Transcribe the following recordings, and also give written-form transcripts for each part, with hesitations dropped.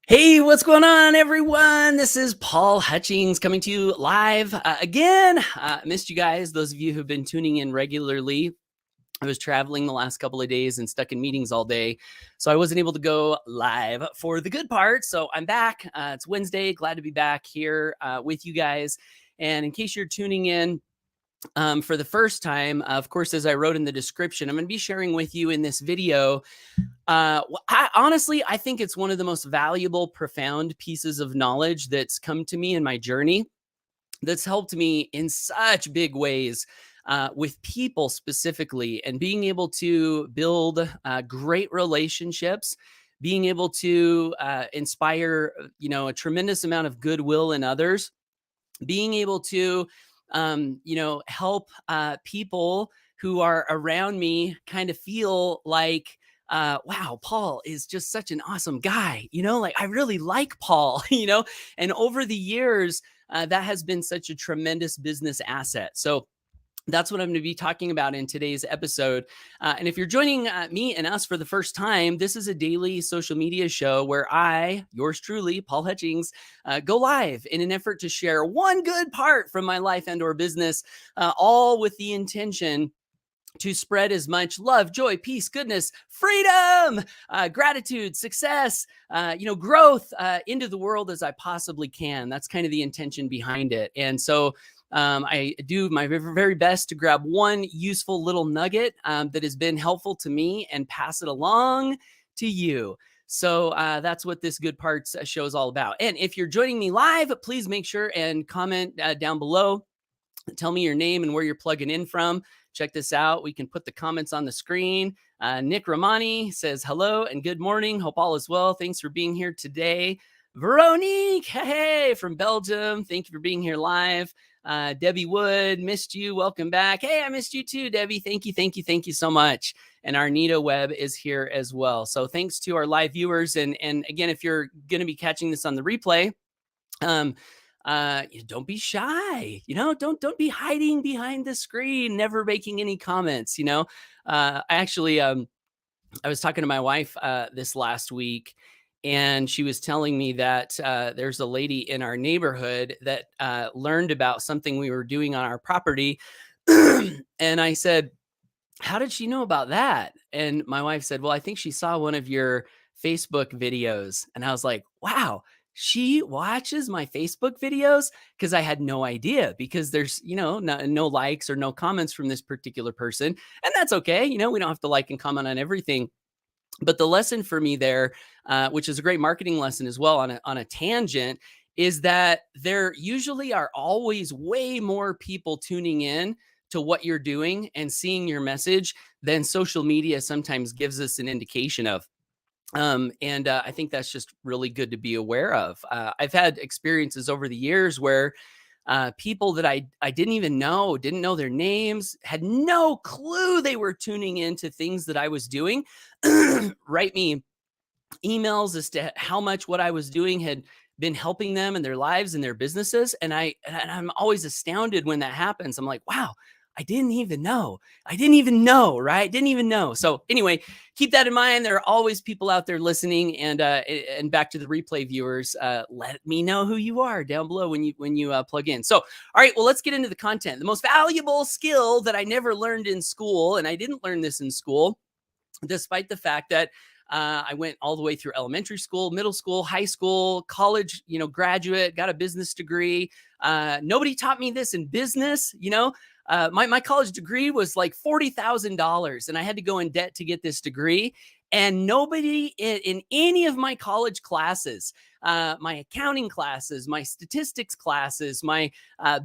Hey, what's going on, everyone? This is Paul Hutchings coming to you live again. Missed you guys, those of you who've been tuning in regularly. I was traveling the last couple of days and stuck in meetings all day, so I wasn't able to go live for the good part. So I'm back. It's Wednesday. Glad to be back here with you guys. And in case you're tuning in, for the first time, of course, as I wrote in the description, I'm going to be sharing with you in this video. I think it's one of the most valuable, profound pieces of knowledge that's come to me in my journey, that's helped me in such big ways with people specifically, and being able to build great relationships, being able to inspire, a tremendous amount of goodwill in others, being able to help people who are around me kind of feel like, wow, Paul is just such an awesome guy, like I really like Paul, and over the years, that has been such a tremendous business asset. So that's what I'm going to be talking about in today's episode. And if you're joining me and us for the first time, this is a daily social media show where I, yours truly, Paul Hutchings, go live in an effort to share one good part from my life and or business, all with the intention to spread as much love, joy, peace, goodness, freedom, gratitude, success, growth into the world as I possibly can. That's kind of the intention behind it. And so I do my very best to grab one useful little nugget that has been helpful to me and pass it along to you. So that's what this Good Parts show is all about. And if you're joining me live, please make sure and comment down below. Tell me your name and where you're plugging in from. Check this out. We can put the comments on the screen. Nick Romani says hello and good morning. Hope all is well. Thanks for being here today. Veronique, hey, from Belgium. Thank you for being here live. Debbie Wood, missed you. Welcome back. Hey, I missed you too, Debbie. Thank you so much. And Arnita Webb is here as well. So thanks to our live viewers. And again, if you're going to be catching this on the replay, don't be shy, don't be hiding behind the screen, never making any comments. I was talking to my wife this last week, and she was telling me that there's a lady in our neighborhood that learned about something we were doing on our property. And I said, how did she know about that? And my wife said, well, I think she saw one of your Facebook videos. And I was like, wow, she watches my Facebook videos? Because I had no idea, because there's, no likes or no comments from this particular person. And that's okay. We don't have to like and comment on everything. But the lesson for me there, which is a great marketing lesson as well on a tangent, is that there usually are always way more people tuning in to what you're doing and seeing your message than social media sometimes gives us an indication of. I think that's just really good to be aware of. I've had experiences over the years where people that I didn't know their names, had no clue they were tuning into things that I was doing, write me emails as to how much what I was doing had been helping them in their lives and their businesses. And I'm always astounded when that happens. I'm like, wow, I didn't even know, right? Didn't even know. So anyway, keep that in mind. There are always people out there listening, and back to the replay viewers, let me know who you are down below when you plug in. So, all right, well, let's get into the content. The most valuable skill that I never learned in school, and I didn't learn this in school, despite the fact that I went all the way through elementary school, middle school, high school, college, graduate, got a business degree. Nobody taught me this in business. My college degree was like $40,000, and I had to go in debt to get this degree. And nobody in any of my college classes, my accounting classes, my statistics classes, my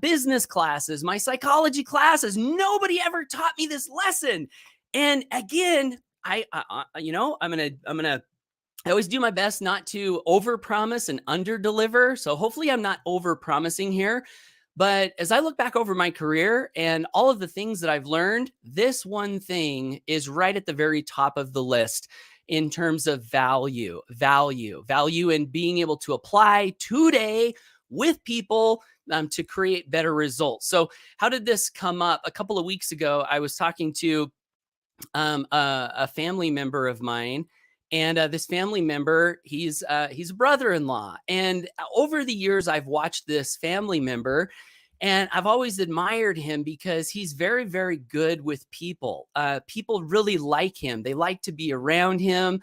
business classes, my psychology classes, nobody ever taught me this lesson. And again, I always do my best not to overpromise and underdeliver. So hopefully I'm not overpromising here. But as I look back over my career and all of the things that I've learned, this one thing is right at the very top of the list in terms of value and being able to apply today with people to create better results. So how did this come up? A couple of weeks ago, I was talking to a family member of mine, And this family member, he's a brother-in-law. And over the years, I've watched this family member, and I've always admired him because he's very, very good with people. People really like him. They like to be around him.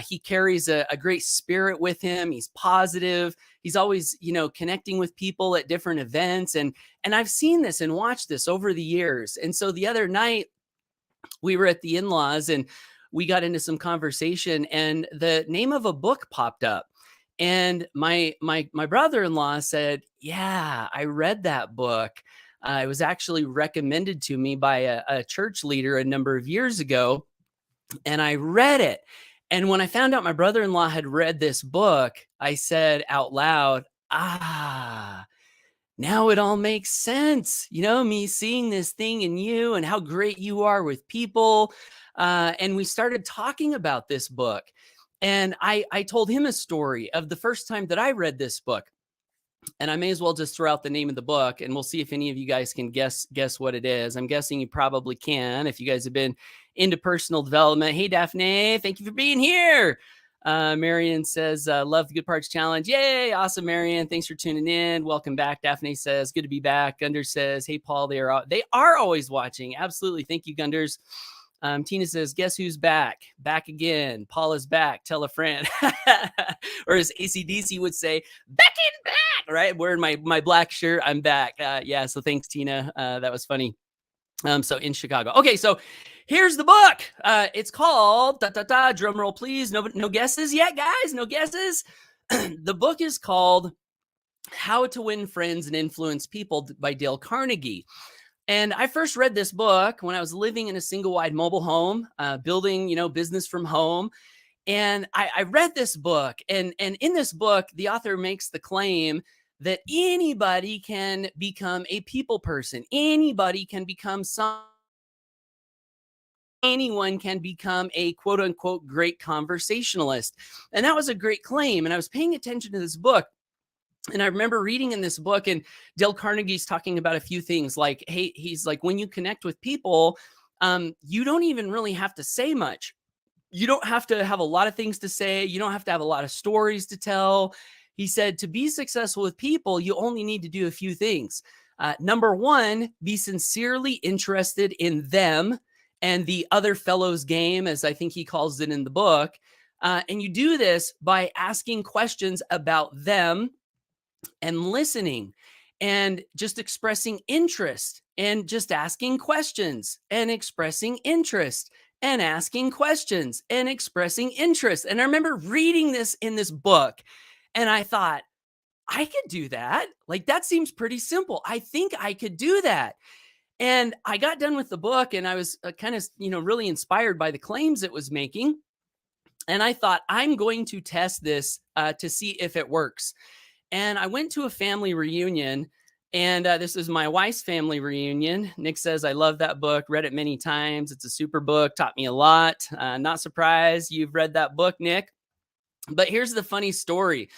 He carries a great spirit with him. He's positive. He's always, connecting with people at different events. And I've seen this and watched this over the years. And so the other night, we were at the in-laws and we got into some conversation, and the name of a book popped up. And my brother-in-law said, "Yeah, I read that book. It was actually recommended to me by a church leader a number of years ago, and I read it." And when I found out my brother-in-law had read this book, I said out loud, "Ah, now it all makes sense. Me seeing this thing in you and how great you are with people." And we started talking about this book. And I told him a story of the first time that I read this book. And I may as well just throw out the name of the book, and we'll see if any of you guys can guess what it is. I'm guessing you probably can if you guys have been into personal development. Hey, Daphne, thank you for being here. Marion says, love the Good Parts Challenge. Yay. Awesome, Marion. Thanks for tuning in. Welcome back. Daphne says, good to be back. Gunder says, hey, Paul, they are always watching. Absolutely. Thank you, Gunders. Tina says, guess who's back? Back again. Paul is back. Tell a friend. Or as ACDC would say, back in back, right? Wearing my black shirt. I'm back. Yeah. So thanks, Tina. That was funny. So in Chicago. Okay. So here's the book. It's called, drum roll, please. No guesses yet, guys. No guesses. The book is called How to Win Friends and Influence People by Dale Carnegie. And I first read this book when I was living in a single wide mobile home, building, business from home. And I read this book, and in this book, the author makes the claim that anybody can become a people person. Anybody can become anyone can become a quote unquote great conversationalist. And that was a great claim. And I was paying attention to this book. And I remember reading in this book, and Dale Carnegie's talking about a few things like, hey, he's like, when you connect with people, you don't even really have to say much. You don't have to have a lot of things to say. You don't have to have a lot of stories to tell. He said, to be successful with people, you only need to do a few things. Number one, be sincerely interested in them and the other fellow's game, as I think he calls it in the book. And you do this by asking questions about them and listening and just expressing interest and just asking questions and expressing interest and asking questions and expressing interest. And I remember reading this in this book, and I thought, I could do that. Like, that seems pretty simple. I think I could do that. And I got done with the book, and I was kind of, really inspired by the claims it was making. And I thought, I'm going to test this to see if it works. And I went to a family reunion, and this is my wife's family reunion. Nick says, I love that book, read it many times. It's a super book, taught me a lot. Not surprised you've read that book, Nick. But here's the funny story.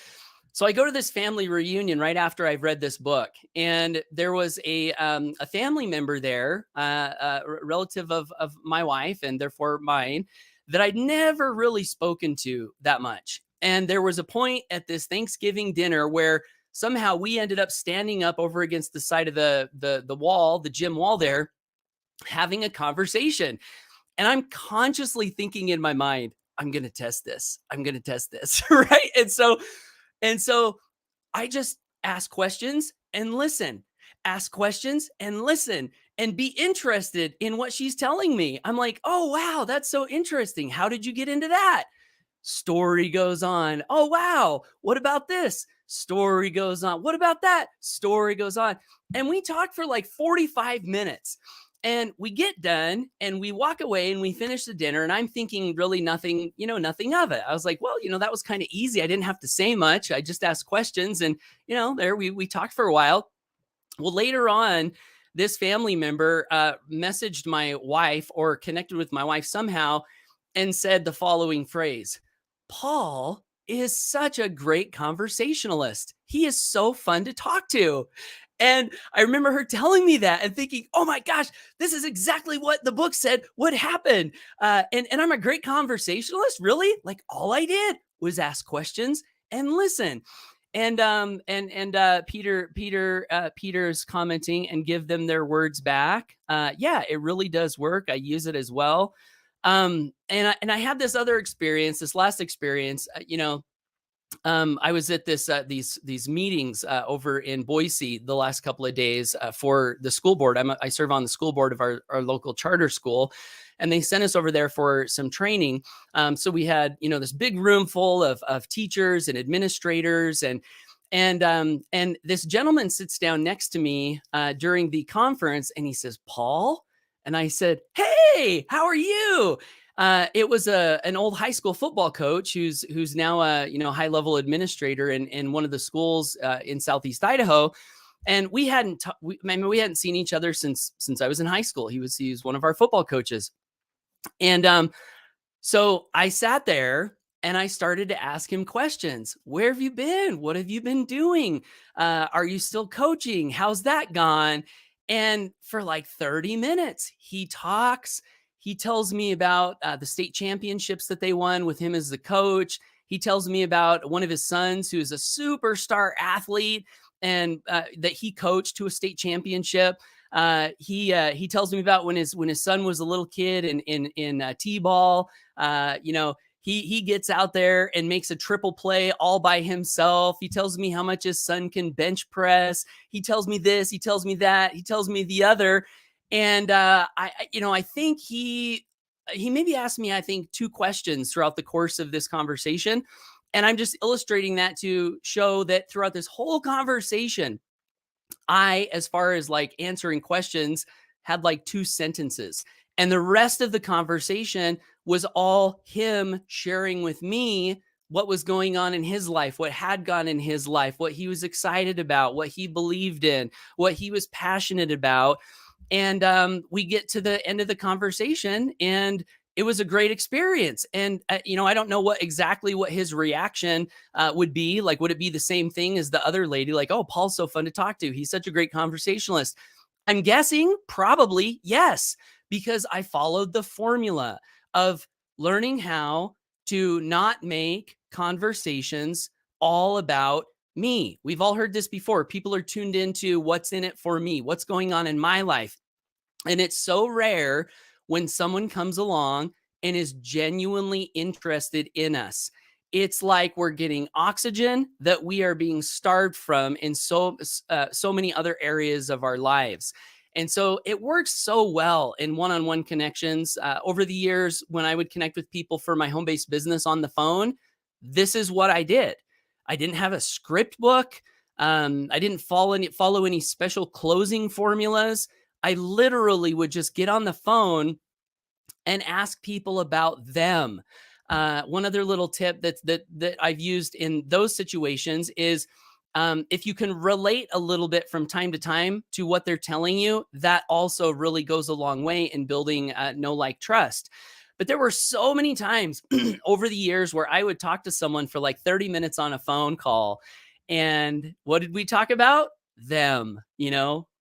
So I go to this family reunion right after I've read this book, and there was a family member there, a relative of my wife and therefore mine, that I'd never really spoken to that much. And there was a point at this Thanksgiving dinner where somehow we ended up standing up over against the side of the wall, the gym wall there, having a conversation. And I'm consciously thinking in my mind, I'm going to test this. I'm going to test this. Right. And so I just ask questions and listen, ask questions and listen, and be interested in what she's telling me. I'm like, oh, wow, that's so interesting. How did you get into that? Story goes on. Oh, wow. What about this? Story goes on. What about that? Story goes on. And we talk for like 45 minutes. And we get done and we walk away and we finish the dinner. And I'm thinking really nothing of it. I was like, well, that was kind of easy. I didn't have to say much. I just asked questions, and, there we talked for a while. Well, later on, this family member messaged my wife or connected with my wife somehow and said the following phrase: Paul is such a great conversationalist. He is so fun to talk to. And I remember her telling me that and thinking, oh my gosh, this is exactly what the book said would happen. And I'm a great conversationalist, really. Like all I did was ask questions and listen. Peter's commenting and give them their words back. Yeah, it really does work. I use it as well. And I had this other experience, this last experience, I was at these meetings over in Boise the last couple of days for the school board. I serve on the school board of our local charter school, and they sent us over there for some training. So we had this big room full of teachers and administrators, and this gentleman sits down next to me during the conference, and he says, "Paul," and I said, "Hey, how are you?" It was an old high school football coach who's now a high level administrator in one of the schools in Southeast Idaho, and we hadn't seen each other since I was in high school. He was one of our football coaches, and so I sat there and I started to ask him questions. Where have you been? What have you been doing? Are you still coaching? How's that gone? And for like 30 minutes, he talks. He tells me about the state championships that they won with him as the coach. He tells me about one of his sons who is a superstar athlete and that he coached to a state championship. He tells me about when his son was a little kid in t-ball. He gets out there and makes a triple play all by himself. He tells me how much his son can bench press. He tells me this. He tells me that. He tells me the other. And I think he maybe asked me, I think, 2 questions throughout the course of this conversation. And I'm just illustrating that to show that throughout this whole conversation, as far as like answering questions, had like 2 sentences. And the rest of the conversation was all him sharing with me what was going on in his life, what had gone in his life, what he was excited about, what he believed in, what he was passionate about. And we get to the end of the conversation, and it was a great experience. And I don't know what his reaction would be. Like, would it be the same thing as the other lady? Like, oh, Paul's so fun to talk to. He's such a great conversationalist. I'm guessing probably yes, because I followed the formula of learning how to not make conversations all about me. We've all heard this before. People are tuned into what's in it for me, what's going on in my life. And it's so rare when someone comes along and is genuinely interested in us. It's like we're getting oxygen that we are being starved from in so many other areas of our lives. And so it works so well in one-on-one connections. Over the years, when I would connect with people for my home-based business on the phone, this is what I did. I didn't have a script book. I didn't follow any special closing formulas. I literally would just get on the phone and ask people about them. One other little tip that I've used in those situations is if you can relate a little bit from time to time to what they're telling you, that also really goes a long way in building know, like, trust. But there were so many times over the years where I would talk to someone for like 30 minutes on a phone call. And what did we talk about? Them,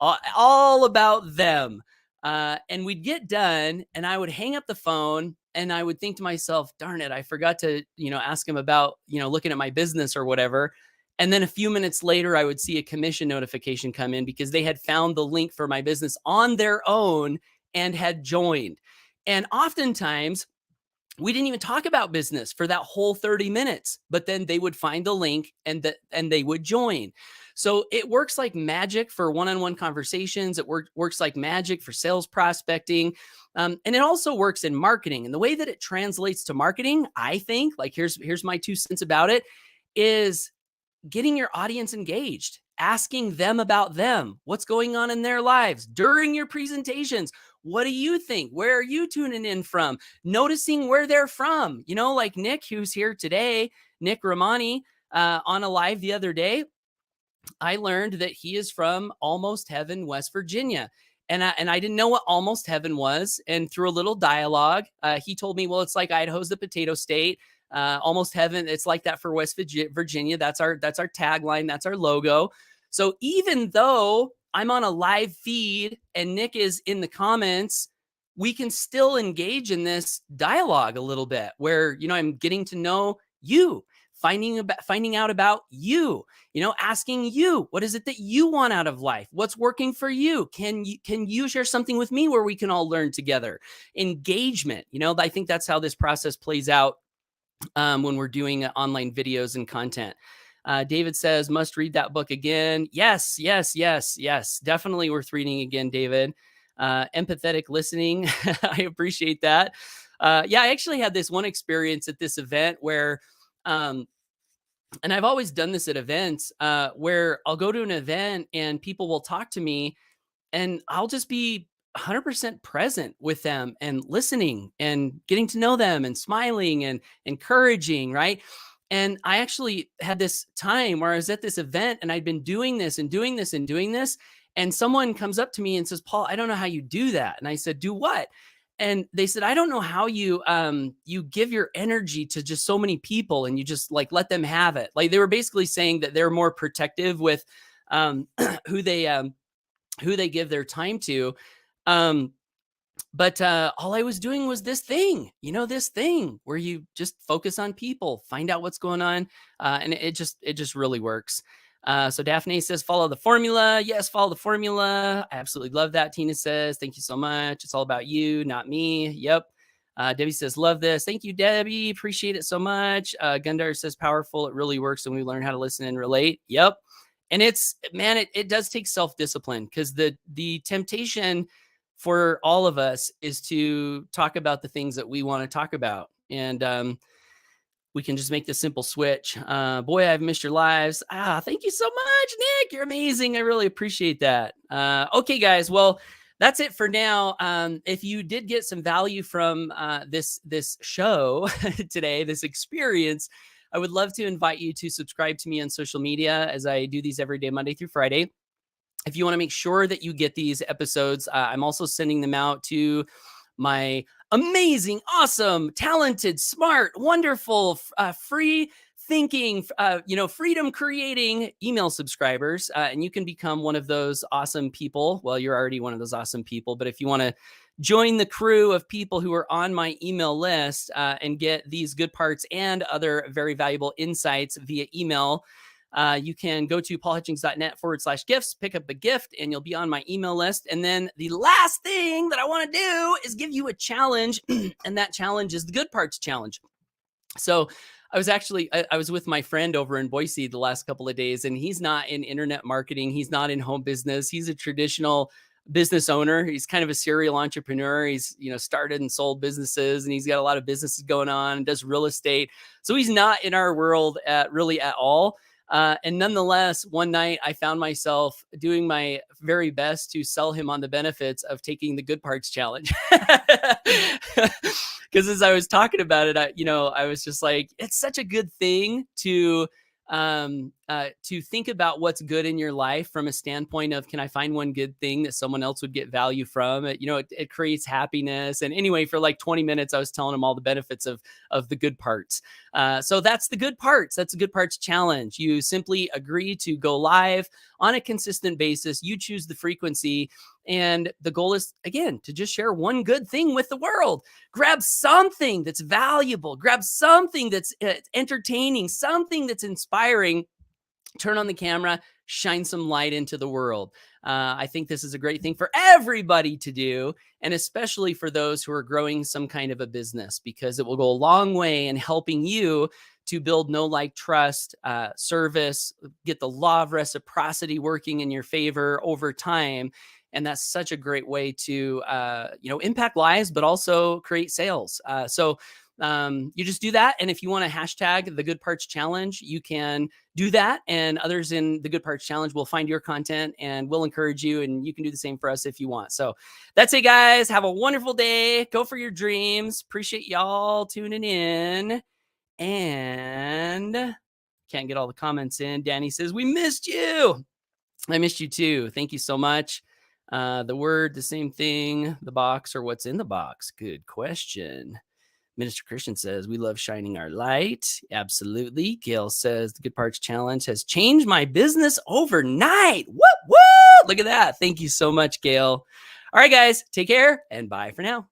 all about them. And we'd get done and I would hang up the phone and I would think to myself, darn it, I forgot to, ask him about, looking at my business or whatever. And then a few minutes later, I would see a commission notification come in because they had found the link for my business on their own and had joined. And oftentimes, we didn't even talk about business for that whole 30 minutes, but then they would find the link and they would join. So it works like magic for one-on-one conversations. It works like magic for sales prospecting. And it also works in marketing. And the way that it translates to marketing, I think, like here's my 2 cents about it, is getting your audience engaged, asking them about them, what's going on in their lives during your presentations. What do you think? Where are you tuning in from? Noticing where they're from, like Nick, who's here today, Nick Romani, on a live the other day. I learned that he is from Almost Heaven, West Virginia. And I didn't know what Almost Heaven was. And through a little dialogue, he told me, well, it's like Idaho's the potato state. Almost Heaven, it's like that for West Virginia. That's our tagline. That's our logo. So even though I'm on a live feed and Nick is in the comments, we can still engage in this dialogue a little bit where, I'm getting to know you, finding out about you, asking you, what is it that you want out of life? What's working for you? Can you share something with me where we can all learn together? Engagement, I think that's how this process plays out when we're doing online videos and content. David says, must read that book again. Yes, yes, yes, yes. Definitely worth reading again, David. Empathetic listening. I appreciate that. Yeah, I actually had this one experience at this event where, and I've always done this at events, where I'll go to an event and people will talk to me and I'll just be 100% present with them and listening and getting to know them and smiling and encouraging, right? And I actually had this time where I was at this event and I'd been doing this and doing this and doing this. And someone comes up to me and says, Paul, I don't know how you do that. And I said, do what? And they said, I don't know how you give your energy to just so many people and you just like let them have it. Like they were basically saying that they're more protective with um, who they give their time to. Um, but all I was doing was this thing, this thing where you just focus on people, find out what's going on. And it just really works. So Daphne says, follow the formula. Yes, follow the formula. I absolutely love that. Tina says, thank you so much. It's all about you, not me. Yep. Debbie says, love this. Thank you, Debbie. Appreciate it so much. Gundar says, powerful. It really works when we learn how to listen and relate. Yep. And it does take self-discipline because the temptation for all of us is to talk about the things that we want to talk about. And we can just make the simple switch. Boy, I've missed your lives. Thank you so much, Nick. You're amazing. I really appreciate that. Okay, guys. Well, that's it for now. If you did get some value from this show today, this experience, I would love to invite you to subscribe to me on social media as I do these every day, Monday through Friday. If you want to make sure that you get these episodes, I'm also sending them out to my amazing, awesome, talented, smart, wonderful, free thinking, freedom creating email subscribers. And you can become one of those awesome people. Well, you're already one of those awesome people, but if you want to join the crew of people who are on my email list and get these good parts and other very valuable insights via email, you can go to paulhutchings.net/gifts, pick up a gift, and you'll be on my email list. And then the last thing that I want to do is give you a challenge. And that challenge is the Good Parts Challenge. So I was with my friend over in Boise the last couple of days, and he's not in internet marketing. He's not in home business. He's a traditional business owner. He's kind of a serial entrepreneur. He's, started and sold businesses, and he's got a lot of businesses going on and does real estate. So he's not in our world really at all. And nonetheless, one night I found myself doing my very best to sell him on the benefits of taking the Good Parts Challenge. Because as I was talking about it, I was just like, it's such a good thing to think about what's good in your life from a standpoint of, can I find one good thing that someone else would get value from? It creates happiness. And anyway, for like 20 minutes, I was telling him all the benefits of the good parts. So that's the good parts. That's the Good Parts Challenge. You simply agree to go live on a consistent basis. You choose the frequency. And the goal is, again, to just share one good thing with the world. Grab something that's valuable. Grab something that's entertaining, something that's inspiring. Turn on the camera, shine some light into the world. I think this is a great thing for everybody to do, and especially for those who are growing some kind of a business, because it will go a long way in helping you to build know, like, trust, service, get the law of reciprocity working in your favor over time. And that's such a great way to, impact lives, but also create sales. So you just do that. And if you want to hashtag the Good Parts Challenge, you can do that. And others in the Good Parts Challenge will find your content and will encourage you. And you can do the same for us if you want. So that's it, guys. Have a wonderful day. Go for your dreams. Appreciate y'all tuning in. And can't get all the comments in. Danny says, we missed you. I missed you too. Thank you so much. The word, the same thing, the box, or what's in the box? Good question. Minister Christian says, we love shining our light. Absolutely. Gail says, the Good Parts Challenge has changed my business overnight. Whoop, whoop. Look at that. Thank you so much, Gail. All right, guys, take care and bye for now.